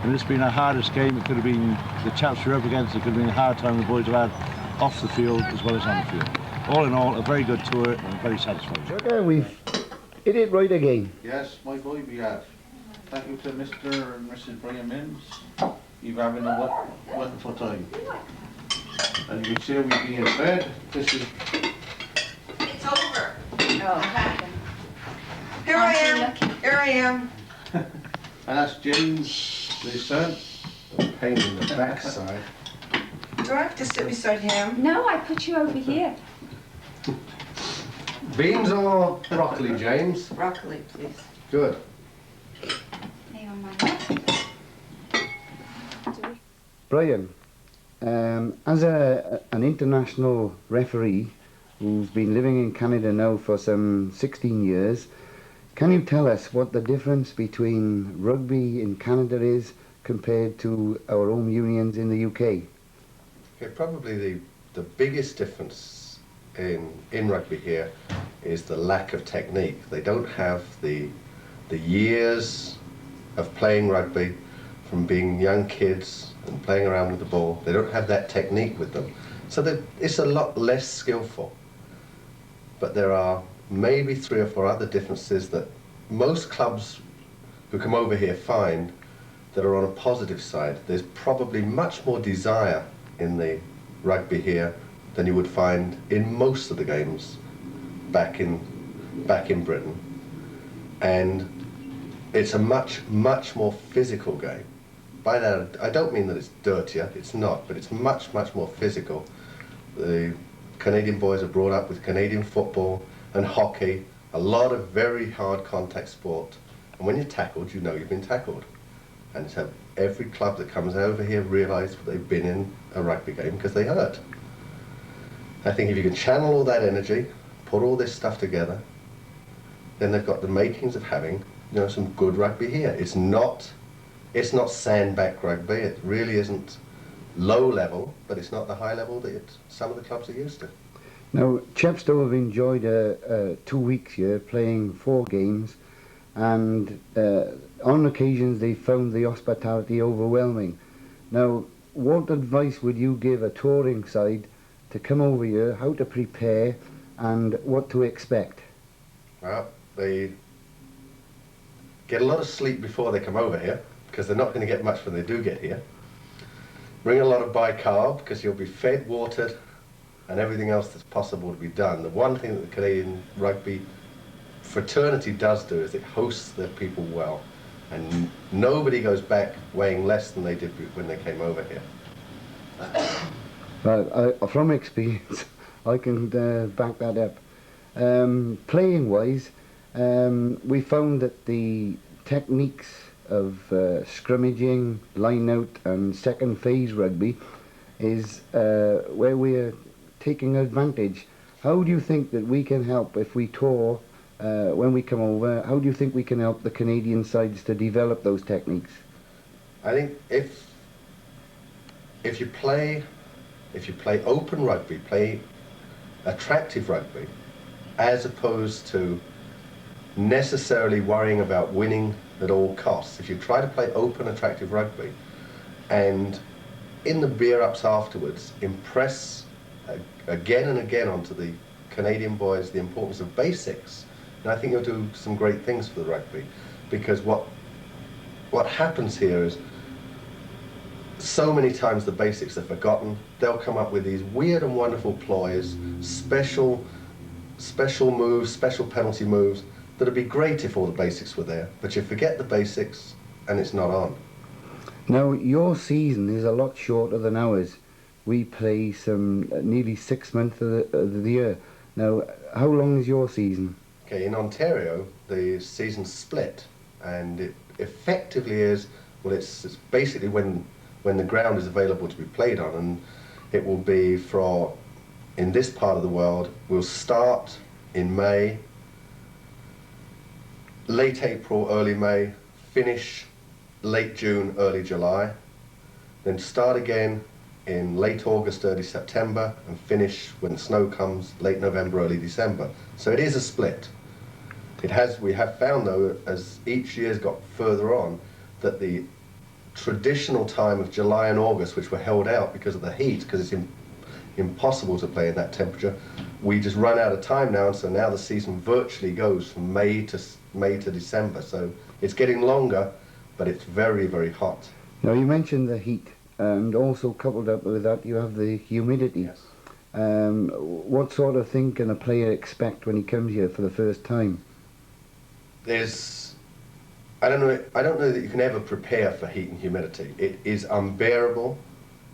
J: And it's been our hardest game. It could have been the chaps we were up against. It could have been a hard time the boys have had off the field as well as on the field. All in all, a very good tour and very satisfying.
G: Okay, we've hit it right again.
T: Yes, my boy, we have. Thank you to Mr. and Mrs. Brian Mims. You've having a wonderful time. And you can see we've been in bed. This is...
R: It's over. Oh. Here I am. Here I am.
T: And that's James, the son.
O: A pain in the backside.
R: Do I have to sit beside him?
E: No, I put you over here.
O: Beans or broccoli, James?
R: Broccoli, please.
O: Good.
E: Lay on my lap.
G: Brian, as an international referee who's been living in Canada now for some 16 years, can you tell us what the difference between rugby in Canada is compared to our home unions in the UK?
O: Okay, probably the biggest difference in rugby here is the lack of technique. They don't have the years of playing rugby from being young kids and playing around with the ball. They don't have that technique with them. So it's a lot less skillful. But there are maybe 3 or 4 other differences that most clubs who come over here find that are on a positive side. There's probably much more desire in the rugby here than you would find in most of the games back in Britain. And it's a much more physical game. By that, I don't mean that it's dirtier, it's not, but it's much more physical. The Canadian boys are brought up with Canadian football and hockey, a lot of very hard contact sport. And when you're tackled, you know you've been tackled. And so every club that comes over here realises they've been in a rugby game because they hurt. I think if you can channel all that energy, put all this stuff together, then they've got the makings of having, you know, some good rugby here. It's not sandbag rugby. It really isn't low level, but it's not the high level that some of the clubs are used to.
G: Now, Chepstow have enjoyed 2 weeks here, playing 4 games, and on occasions they found the hospitality overwhelming. Now, what advice would you give a touring side to come over here, how to prepare, and what to expect?
O: Well, they get a lot of sleep before they come over here, because they're not going to get much when they do get here. Bring a lot of bicarb, because you'll be fed, watered, and everything else that's possible to be done. The one thing that the Canadian rugby fraternity does do is it hosts their people well. And nobody goes back weighing less than they did when they came over here.
G: From experience, I can back that up. Playing-wise, we found that the techniques of scrimmaging, line-out and second phase rugby is where we're taking advantage. How do you think that we can help if we tour when we come over? How do you think we can help the Canadian sides to develop those techniques?
O: I think if you play open rugby, play attractive rugby, as opposed to necessarily worrying about winning at all costs. If you try to play open, attractive rugby, and in the beer-ups afterwards, impress again and again onto the Canadian boys the importance of basics, and I think you'll do some great things for the rugby. Because what happens here is so many times the basics are forgotten. They'll come up with these weird and wonderful ploys, special moves, special penalty moves, that'd be great if all the basics were there, but you forget the basics and it's not on.
G: Now, your season is a lot shorter than ours. We play some nearly 6 months of the year. Now, how long is your season?
O: Okay, in Ontario, the season's split, and it effectively is, well, it's basically when the ground is available to be played on, and it will be in this part of the world, we'll start in May,
U: late April, early May, finish late June, early July, then start again in late August, early September, and finish when snow comes late November, early December. So it is a split. We have found though, as each year's got further on, that the traditional time of July and August, which were held out because of the heat, because it's impossible to play in that temperature, we just run out of time now, and so now the season virtually goes from May to December. So it's getting longer, but it's very, very hot.
G: Now you mentioned the heat, and also coupled up with that you have the humidity.
U: Yes.
G: What sort of thing can a player expect when he comes here for the first time?
U: I don't know that you can ever prepare for heat and humidity. It is unbearable,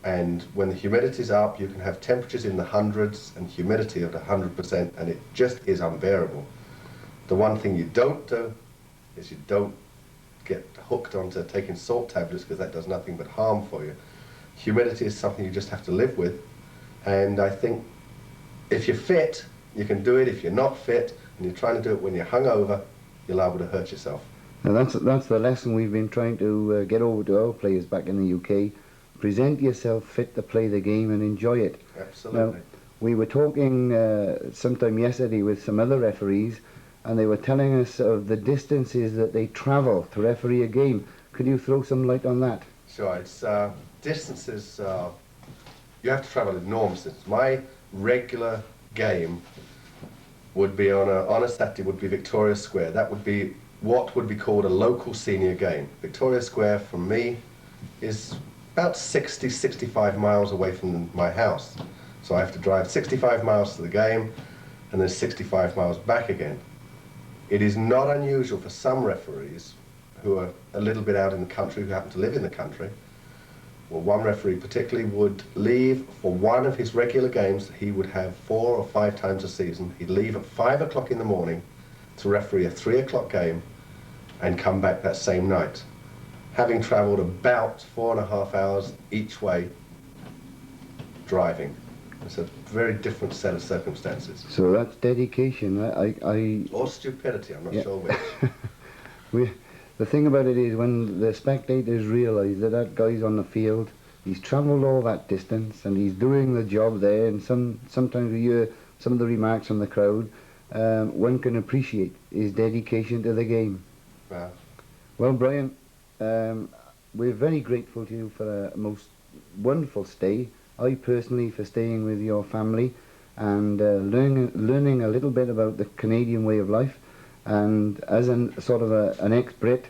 U: and when the humidity's up, you can have temperatures in the hundreds and humidity of 100%, and it just is unbearable. The one thing you don't do is you don't get hooked onto taking salt tablets, because that does nothing but harm for you. Humidity is something you just have to live with, and I think if you're fit, you can do it. If you're not fit, and you're trying to do it when you're hungover, you're liable to hurt yourself.
G: Now that's the lesson we've been trying to get over to our players back in the UK. Present yourself fit to play the game and enjoy it.
U: Absolutely.
G: Now, we were talking sometime yesterday with some other referees, and they were telling us of the distances that they travel to referee a game. Could you throw some light on that?
U: Sure, it's distances, you have to travel enormous distances. My regular game would be on a Saturday would be Victoria Square. That would be what would be called a local senior game. Victoria Square from me is about 65 miles away from my house. So I have to drive 65 miles to the game and then 65 miles back again. It is not unusual for some referees who are a little bit out in the country, who happen to live in the country. Well, one referee particularly would leave for one of his regular games. He would have 4 or 5 times a season. He'd leave at 5 o'clock in the morning to referee a 3 o'clock game and come back that same night, having travelled about 4.5 hours each way driving. It's a very different set of circumstances.
G: So that's dedication.
U: Or stupidity, I'm not sure which.
G: The thing about it is, when the spectators realise that that guy's on the field, he's travelled all that distance and he's doing the job there, and sometimes we hear some of the remarks from the crowd, one can appreciate his dedication to the game.
U: Wow.
G: Well, Brian, we're very grateful to you for a most wonderful stay. I personally for staying with your family and learning a little bit about the Canadian way of life. And as sort of an ex-Brit,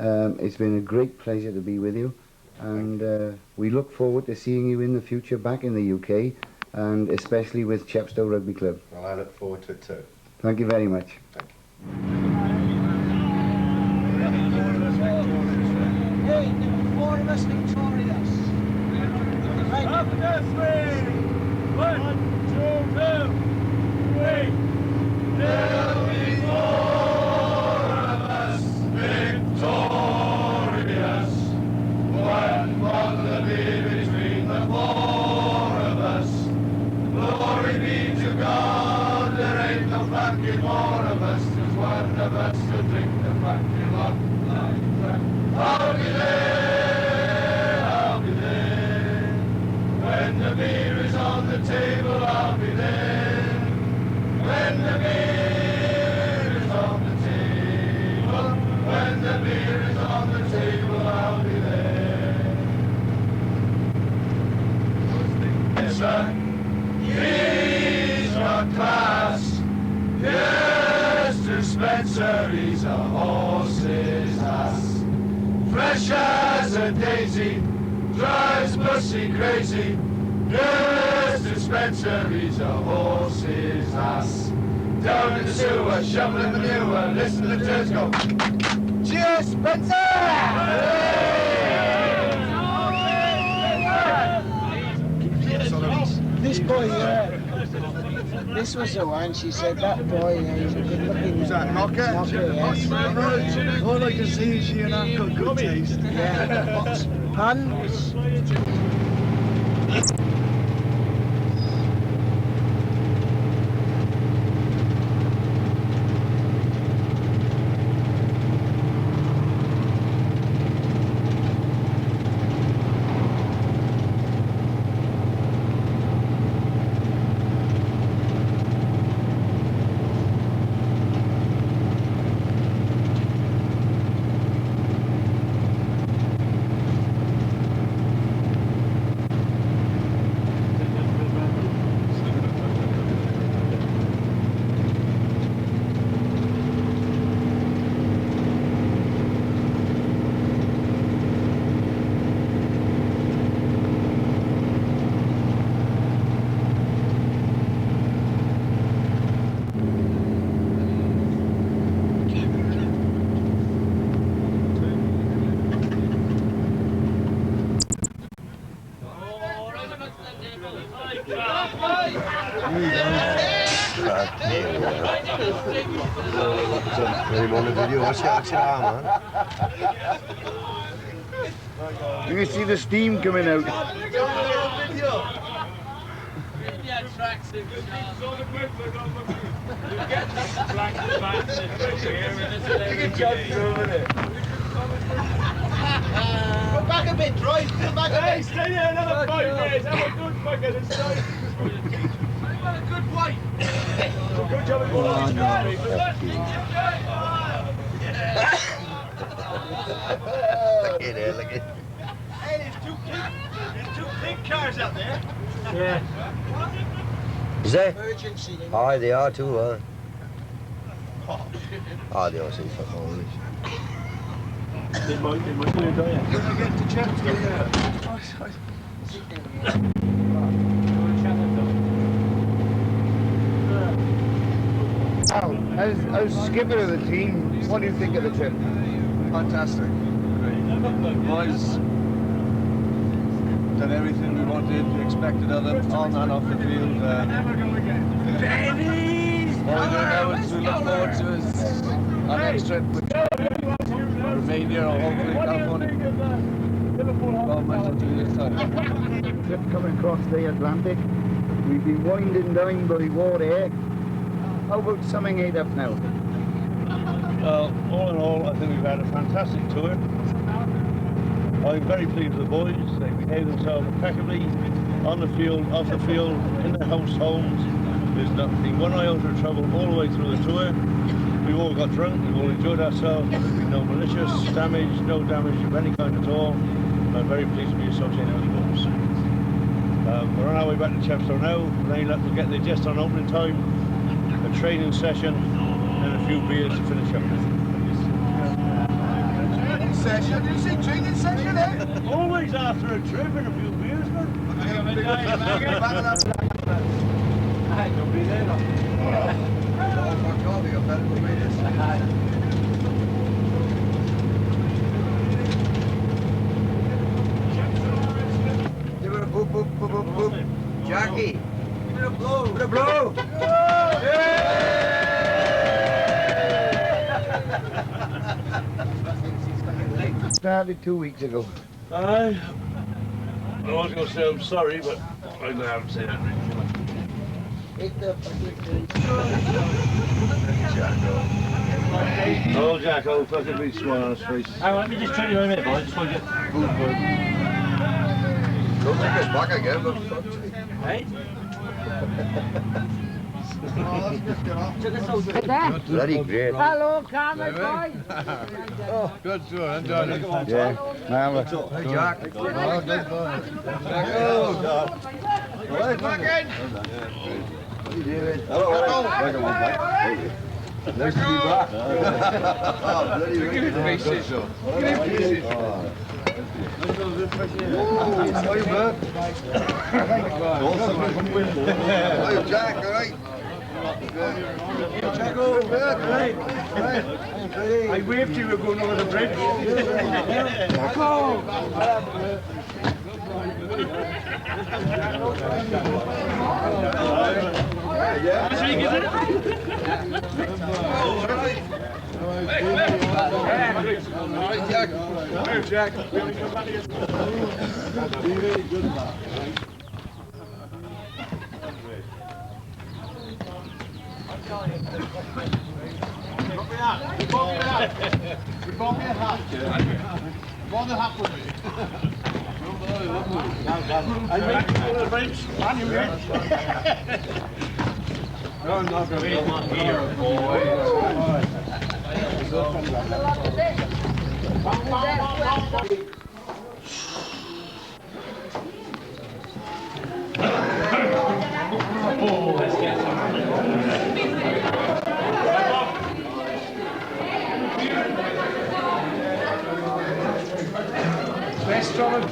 G: it's been a great pleasure to be with you, and we look forward to seeing you in the future back in the UK, and especially with Chepstow Rugby Club.
U: Well, I look forward to it too.
G: Thank you very much.
U: Thank you.
S: Hey, the 4 of us victorious. Right. After 3. 1, 2, 3. There'll be 4 of us victorious. 1 bottle of beer between the 4 of us. Glory be to God, there ain't no fucking more of us. There's 1 of us to drink the fucking lot like that. I'll be there, I'll be there. When the beer is on the table, I'll be there. When the beer is on the table, when the beer is on the table, I'll be there. He's got class. Yes, to Spencer, he's a horse's ass. Fresh as a daisy, drives pussy crazy. Yes, to Spencer, he's a horse's ass. Down in the sewer, shoveling manure, listen to the turds go. Cheers, Spencer!
V: This boy, this was the one, she said, that boy, he's a good looking.
D: Was that Knocker?
V: Yes.
D: All I can see is she and I've got good taste.
V: Yeah. Pun?
M: Let him on the video. Watch your arm, man.
G: You can see the steam coming out.
C: Go back a bit, Troy. Go back a bit. Hey, stay there another 5 minutes. Have a good fucker this time. I've got a good wife. Good job with all these people.
M: Look at it, look at it.
C: Hey, there's two big cars up there. Yeah.
M: Is there?
V: Emergency.
M: Aye, they are too, Ah, they are see fuck all this.
C: They might do it, don't you?
V: When I get to Chepstow,
G: As skipper of the team, what do you think of the trip?
H: Fantastic. Boys done everything we wanted, expected of them, on and off the field. All we do now is we look forward to is our next trip, which remain here or hopefully California. 12 months or 2 years time.
G: Trip coming across the Atlantic. We've been winding down by water. How about summing it up now?
F: Well, all in all, I think we've had a fantastic tour. I'm very pleased with the boys. They behave themselves impeccably on the field, off the field, in their homes. There's not been one iota of trouble all the way through the tour. We've all got drunk, we've all enjoyed ourselves. There's been no malicious damage, no damage of any kind at all. I'm very pleased to be associated with the boys. We're on our way back to Chepstow now. We'll get there just on opening time, a training session, and a few beers to finish up with.
C: Session? Did you say training session, eh?
F: Always after a trip and a few beers, man.
C: Don't be there, no.
M: Give it a boop, boop, boop, boop, boop. Jackie, give it a blow. Give it a blow.
G: Started 2 weeks ago.
F: I was going to say I'm sorry, but I'm going to have to say that. Oh, Jacko, fucking big smile on his face.
C: Hang on, let me just turn you in a minute, boy. I just want to get food for you.
M: Don't take us back again, but
C: Hey?
M: bloody great.
E: Hello, camera boy.
H: Good tour, enjoyed it.
G: Yeah, marvellous.
M: Hey, Jack.
H: Oh, good boy.
M: Nice to be back. Oh, bloody
H: Look at his faces. Look at his faces.
M: How you, bud? How you, Jack, all right?
C: Jacko, right. I waved to you, we're going over the bridge. Jacko! Jack.
H: No, not going to be here, boy.
C: Best of it.